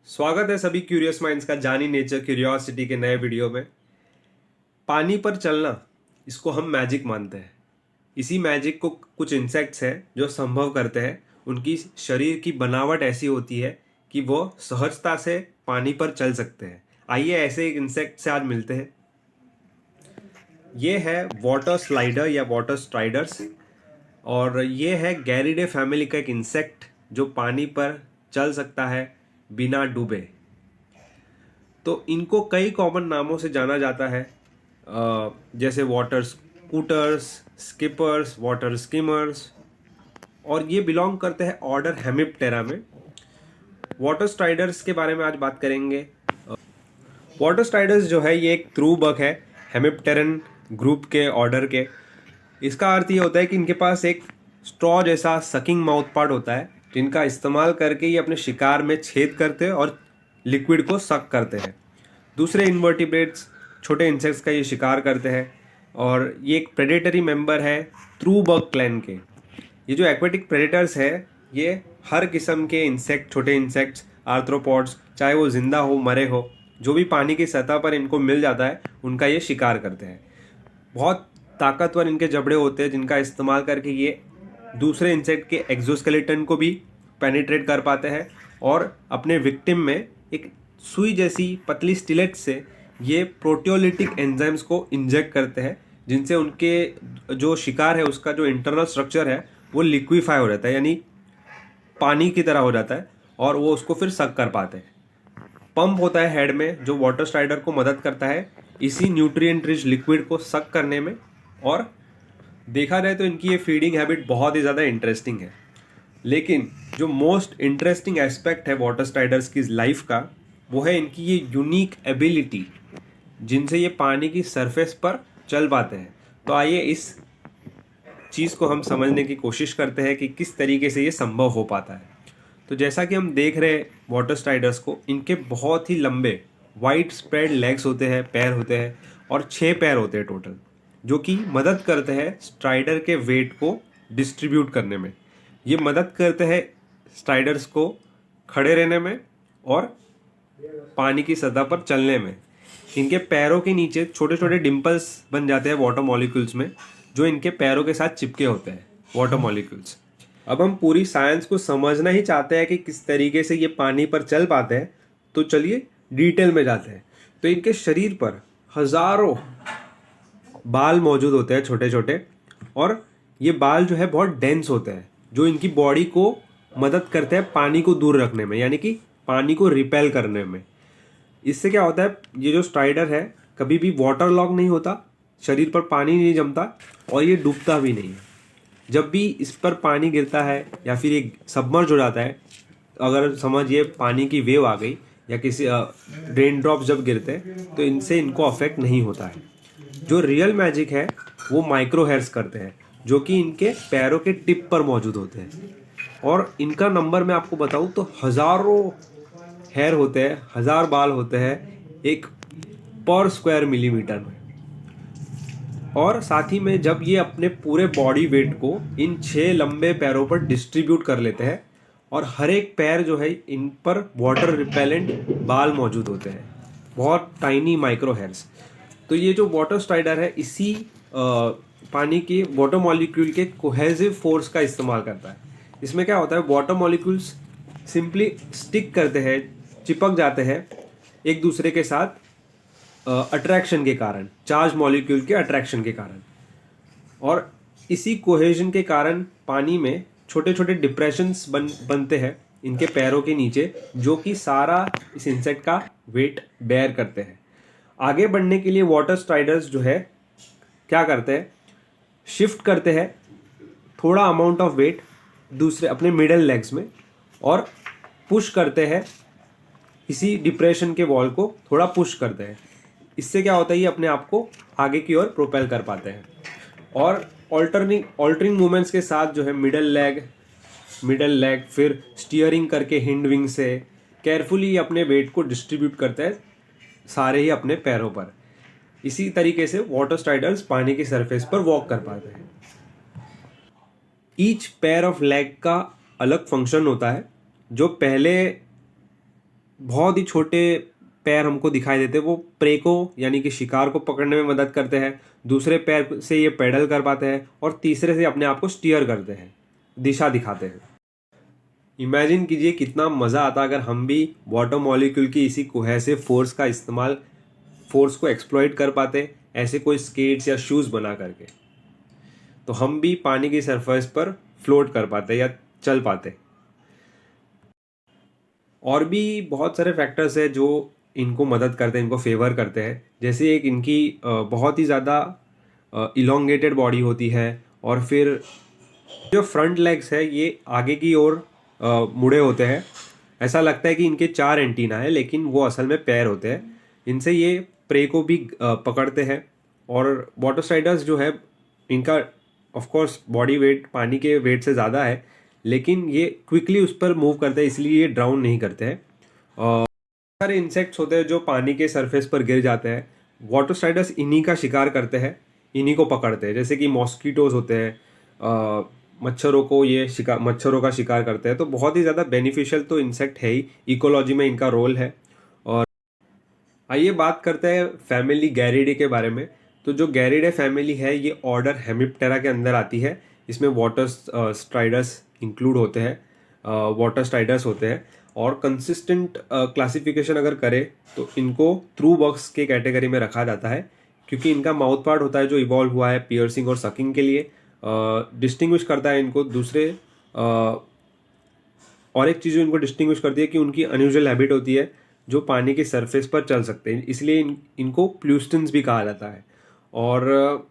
स्वागत है सभी क्यूरियस माइंड्स का जानी नेचर क्यूरियोसिटी के नए वीडियो में। पानी पर चलना, इसको हम मैजिक मानते हैं। इसी मैजिक को कुछ इंसेक्ट्स हैं जो संभव करते हैं। उनकी शरीर की बनावट ऐसी होती है कि वो सहजता से पानी पर चल सकते हैं। आइए ऐसे एक इंसेक्ट से आज मिलते हैं। ये है वाटर स्लाइडर या वाटर स्ट्राइडर्स, और ये है गैरिडे फैमिली का एक इंसेक्ट जो पानी पर चल सकता है बिना डूबे। तो इनको कई कॉमन नामों से जाना जाता है, जैसे water scooters, skippers, water skimmers, और ये बिलोंग करते हैं ऑर्डर हेमिप्टेरा में। वाटर स्ट्राइडर्स के बारे में आज बात करेंगे। वाटर स्ट्राइडर्स जो है ये एक ट्रू बग है हेमिप्टेरन ग्रुप के ऑर्डर के। इसका अर्थ ये होता है कि इनके पास एक स्ट्रॉ जैसा सकिंग माउथ पार्ट होता है, जिनका इस्तेमाल करके ये अपने शिकार में छेद करते हैं और लिक्विड को सक करते हैं। दूसरे इन्वर्टिब्रेट्स, छोटे इंसेक्ट्स का ये शिकार करते हैं, और ये एक प्रेडेटरी मेंबर है ट्रू बग क्लैन के। ये जो एक्वेटिक प्रेडेटर्स है, ये हर किस्म के इंसेक्ट, छोटे इंसेक्ट्स, आर्थ्रोपॉड्स, चाहे वो जिंदा हो मरे हो, जो भी पानी की सतह पर इनको मिल जाता है उनका ये शिकार करते हैं। बहुत ताकतवर इनके जबड़े होते हैं, जिनका इस्तेमाल करके ये दूसरे इंसेक्ट के एक्सोस्केलेटन को भी पेनिट्रेट कर पाते हैं, और अपने विक्टिम में एक सुई जैसी पतली स्टिलेट से ये प्रोटियोलिटिक एंजाइम्स को इंजेक्ट करते हैं, जिनसे उनके जो शिकार है उसका जो इंटरनल स्ट्रक्चर है वो लिक्विफाई हो जाता है, यानी पानी की तरह हो जाता है, और वो उसको फिर सक कर पाते हैं। पंप होता है हेड में जो वाटर स्ट्राइडर को मदद करता है इसी न्यूट्रिएंट रिच लिक्विड को सक करने में। और देखा जाए तो इनकी ये फीडिंग हैबिट बहुत ही ज़्यादा इंटरेस्टिंग है। लेकिन जो मोस्ट इंटरेस्टिंग एस्पेक्ट है वाटर स्ट्राइडर्स की लाइफ का, वो है इनकी ये यूनिक एबिलिटी, जिनसे ये पानी की सरफेस पर चल पाते हैं। तो आइए इस चीज़ को हम समझने की कोशिश करते हैं कि किस तरीके से ये संभव हो पाता है। तो जैसा कि हम देख रहे हैं वाटर स्ट्राइडर्स को, इनके बहुत ही लंबे वाइड स्प्रेड लेग्स होते हैं, पैर होते हैं, और 6 पैर होते हैं टोटल, जो कि मदद करते हैं स्ट्राइडर के वेट को डिस्ट्रीब्यूट करने में। ये मदद करते हैं स्ट्राइडर्स को खड़े रहने में और पानी की सतह पर चलने में। इनके पैरों के नीचे छोटे छोटे डिम्पल्स बन जाते हैं वाटर मॉलिक्यूल्स में, जो इनके पैरों के साथ चिपके होते हैं वाटर मॉलिक्यूल्स। अब हम पूरी साइंस को समझना ही चाहते हैं कि किस तरीके से ये पानी पर चल पाते हैं, तो चलिए डिटेल में जाते हैं। तो इनके शरीर पर हजारों बाल मौजूद होते हैं, छोटे छोटे, और ये बाल जो है बहुत डेंस होते हैं, जो इनकी बॉडी को मदद करते हैं पानी को दूर रखने में, यानी कि पानी को रिपेल करने में। इससे क्या होता है, ये जो स्ट्राइडर है कभी भी वाटर लॉग नहीं होता, शरीर पर पानी नहीं जमता, और ये डूबता भी नहीं है। जब भी इस पर पानी गिरता है या फिर ये सबमर्ज हो जाता है, अगर समझिए पानी की वेव आ गई या किसी रेन ड्रॉप जब गिरते हैं, तो इनसे इनको अफेक्ट नहीं होता है। जो रियल मैजिक है वो माइक्रो हेयर्स करते हैं, जो कि इनके पैरों के टिप पर मौजूद होते हैं। और इनका नंबर मैं आपको बताऊं तो हज़ारों हेयर होते हैं, 1000 बाल होते हैं एक पर स्क्वायर मिलीमीटर में। और साथ ही में जब ये अपने पूरे बॉडी वेट को इन 6 लंबे पैरों पर डिस्ट्रीब्यूट कर लेते हैं, और हर एक पैर जो है इन पर वाटर रिपेलेंट बाल मौजूद होते हैं, बहुत टाइनी माइक्रो हेयर्स। तो ये जो वाटर स्ट्राइडर है इसी पानी के वाटर मॉलिक्यूल के कोहेसिव फोर्स का इस्तेमाल करता है। इसमें क्या होता है, वाटर मॉलिक्यूल्स सिंपली स्टिक करते हैं, चिपक जाते हैं एक दूसरे के साथ अट्रैक्शन के कारण, चार्ज मॉलिक्यूल के अट्रैक्शन के कारण। और इसी कोहेजन के कारण पानी में छोटे छोटे डिप्रेशंस बनते हैं इनके पैरों के नीचे, जो कि सारा इस इंसेक्ट का वेट बेयर करते हैं। आगे बढ़ने के लिए वाटर स्ट्राइडर्स जो है क्या करते हैं, शिफ्ट करते हैं थोड़ा अमाउंट ऑफ वेट दूसरे अपने मिडल लेग्स में, और पुश करते हैं इसी डिप्रेशन के वॉल को, थोड़ा पुश करते हैं। इससे क्या होता है, ये अपने आप को आगे की ओर प्रोपेल कर पाते हैं। और ऑल्टरिंग मूवमेंट्स के साथ जो है मिडल लेग फिर स्टीयरिंग करके हिंड विंग से केयरफुली अपने वेट को डिस्ट्रीब्यूट करते हैं सारे ही अपने पैरों पर। इसी तरीके से वाटर स्ट्राइडर्स पानी की सरफेस पर वॉक कर पाते हैं। ईच पेयर ऑफ लेग का अलग फंक्शन होता है। जो पहले बहुत ही छोटे पैर हमको दिखाई देते हैं, वो प्रे को यानी कि शिकार को पकड़ने में मदद करते हैं। दूसरे पैर से ये पैडल कर पाते हैं और तीसरे से अपने आप को स्टीयर करते हैं, दिशा दिखाते हैं। इमेजिन कीजिए कितना मज़ा आता अगर हम भी वाटर मॉलिक्यूल की इसी कोहेसिव फोर्स का इस्तेमाल, फोर्स को एक्सप्लॉइट कर पाते ऐसे कोई स्केट्स या शूज़ बना करके, तो हम भी पानी की सरफेस पर फ्लोट कर पाते या चल पाते। और भी बहुत सारे फैक्टर्स है जो इनको मदद करते हैं, इनको फेवर करते हैं। जैसे एक इनकी बहुत ही ज़्यादा इलोंगेटेड बॉडी होती है, और फिर जो फ्रंट लेग्स है ये आगे की ओर मुड़े होते हैं। ऐसा लगता है कि इनके 4 एंटीना है, लेकिन वो असल में पैर होते हैं। इनसे ये प्रे को भी पकड़ते हैं। और वाटर स्लाइडर्स जो है, इनका ऑफ कोर्स बॉडी वेट पानी के वेट से ज़्यादा है, लेकिन ये क्विकली उस पर मूव करते हैं, इसलिए ये ड्राउन नहीं करते हैं। सारे इंसेक्ट्स होते हैं जो पानी के सरफेस पर गिर जाते हैं, वाटर स्लाइडर्स इन्हीं का शिकार करते हैं, इन्हीं को पकड़ते हैं। जैसे कि मॉस्किटोज होते हैं, मच्छरों को ये मच्छरों का शिकार करते हैं। तो बहुत ही ज़्यादा बेनिफिशियल तो इंसेक्ट है ही, इकोलॉजी में इनका रोल है। और आइए बात करते हैं फैमिली गैरिडे के बारे में। तो जो गैरिडे फैमिली है ये ऑर्डर हेमिप्टेरा के अंदर आती है। इसमें वाटर स्ट्राइडर्स इंक्लूड होते हैं, वाटर स्ट्राइडर्स होते हैं। और कंसिस्टेंट क्लासिफिकेशन अगर करें तो इनको थ्रू बग्स के कैटेगरी में रखा जाता है, क्योंकि इनका माउथ पार्ट होता है जो इवॉल्व हुआ है पियर्सिंग और सकिंग के लिए, डिस्टिंग्विश करता है इनको दूसरे। और एक चीज़ जो इनको डिस्टिंग्विश करती है कि उनकी अनयूजुअल हैबिट होती है जो पानी के सरफेस पर चल सकते हैं, इसलिए इनको प्लूस्टन्स भी कहा जाता है। और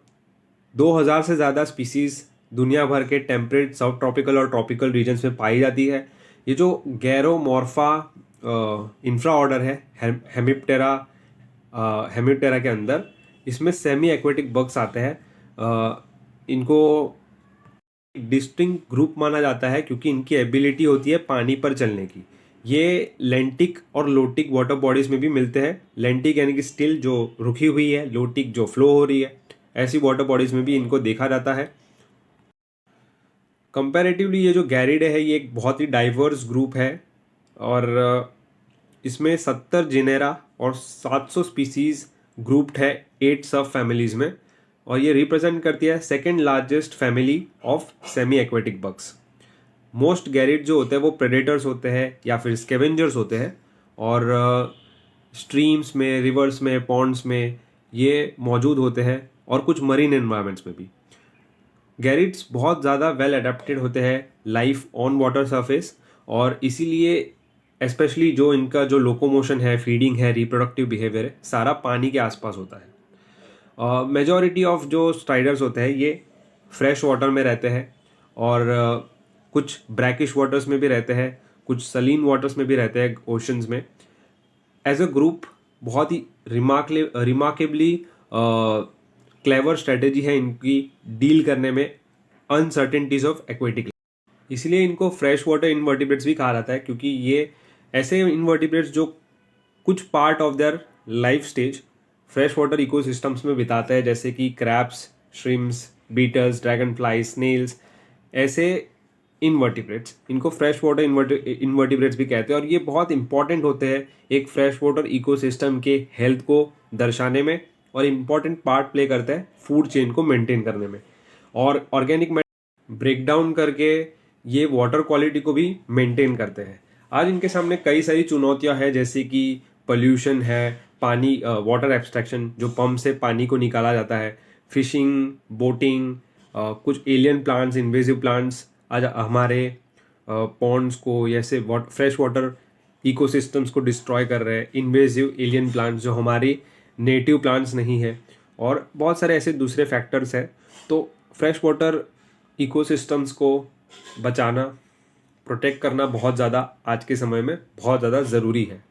2000 से ज़्यादा स्पीसीज दुनिया भर के टेम्परेट, सब ट्रॉपिकल और ट्रॉपिकल रीजन्स में पाई जाती है। ये जो गैरोमॉर्फा इंफ्रा ऑर्डर है हेमिप्टेरा, हेमिप्टेरा के अंदर, इसमें सेमी एक्वेटिक बग्स आते हैं। इनको डिस्टिंक्ट ग्रुप माना जाता है क्योंकि इनकी एबिलिटी होती है पानी पर चलने की। ये लेंटिक और लोटिक वाटर बॉडीज में भी मिलते हैं। लेंटिक यानी कि स्टिल जो रुकी हुई है, लोटिक जो फ्लो हो रही है, ऐसी वाटर बॉडीज में भी इनको देखा जाता है। कंपैरेटिवली ये जो गैरिडे है ये एक बहुत ही डाइवर्स ग्रुप है, और इसमें 70 जिनेरा और 700 स्पीसीज ग्रुप्ड है 8 सब फैमिलीज में। और ये रिप्रेजेंट करती है second largest family of semi aquatic bugs. Most gerrid जो होते हैं वो प्रेडेटर्स होते हैं या फिर स्केवेंजर्स होते हैं, और स्ट्रीम्स में, रिवर्स में, पॉन्ड्स में ये मौजूद होते हैं, और कुछ मरीन एनवायरनमेंट्स में भी। गैरिड्स बहुत ज़्यादा वेल अडेप्टेड होते हैं लाइफ ऑन वाटर सरफेस, और इसीलिए स्पेशली जो इनका जो लोकोमोशन है, फीडिंग है, रिप्रोडक्टिव बिहेवियर है, सारा पानी के आसपास होता है। मेजॉरिटी ऑफ जो स्ट्राइडर्स होते हैं ये फ्रेश वाटर में रहते हैं, और कुछ ब्रैकिश वाटर्स में भी रहते हैं, कुछ सलीन वाटर्स में भी रहते हैं, ओशंस में। एज अ ग्रुप बहुत ही रिमार्केबली क्लेवर स्ट्रेटेजी है इनकी डील करने में अनसर्टेनिटीज ऑफ एक्वेटिक। इसलिए इनको फ्रेश वाटर इनवर्टिब्रेट्स भी कहा जाता है, क्योंकि ये ऐसे इनवर्टिब्रेट्स जो कुछ part of their life stage fresh water ecosystems में बिताते हैं, जैसे कि crabs, shrimps, beetles, dragonfly, snails, ऐसे इनवर्टिब्रेट्स, इनको फ्रेश वाटर इनवर्टिब्रेट्स भी कहते हैं। और ये बहुत इंपॉर्टेंट होते हैं एक फ्रेश वाटर इकोसिस्टम के हेल्थ को दर्शाने में, और इम्पॉर्टेंट पार्ट प्ले करते हैं फूड चेन को मेंटेन करने में, और ऑर्गेनिक ब्रेकडाउन करके ये वाटर क्वालिटी को भी मेंटेन करते हैं। आज इनके सामने कई सारी चुनौतियां हैं, जैसे कि पोल्यूशन है, पानी वाटर एब्स्ट्रैक्शन जो पंप से पानी को निकाला जाता है, फिशिंग, बोटिंग, कुछ एलियन प्लांट्स, इन्वेजिव प्लांट्स आज हमारे पॉन्ड्स को, जैसे फ्रेश वाटर इकोसिस्टम्स को डिस्ट्रॉय कर रहे हैं, इन्वेजिव एलियन प्लांट्स जो हमारी नेटिव प्लांट्स नहीं है, और बहुत सारे ऐसे दूसरे फैक्टर्स हैं। तो फ्रेश वाटर इकोसिस्टम्स को बचाना, प्रोटेक्ट करना बहुत ज़्यादा आज के समय में बहुत ज़्यादा ज़रूरी है।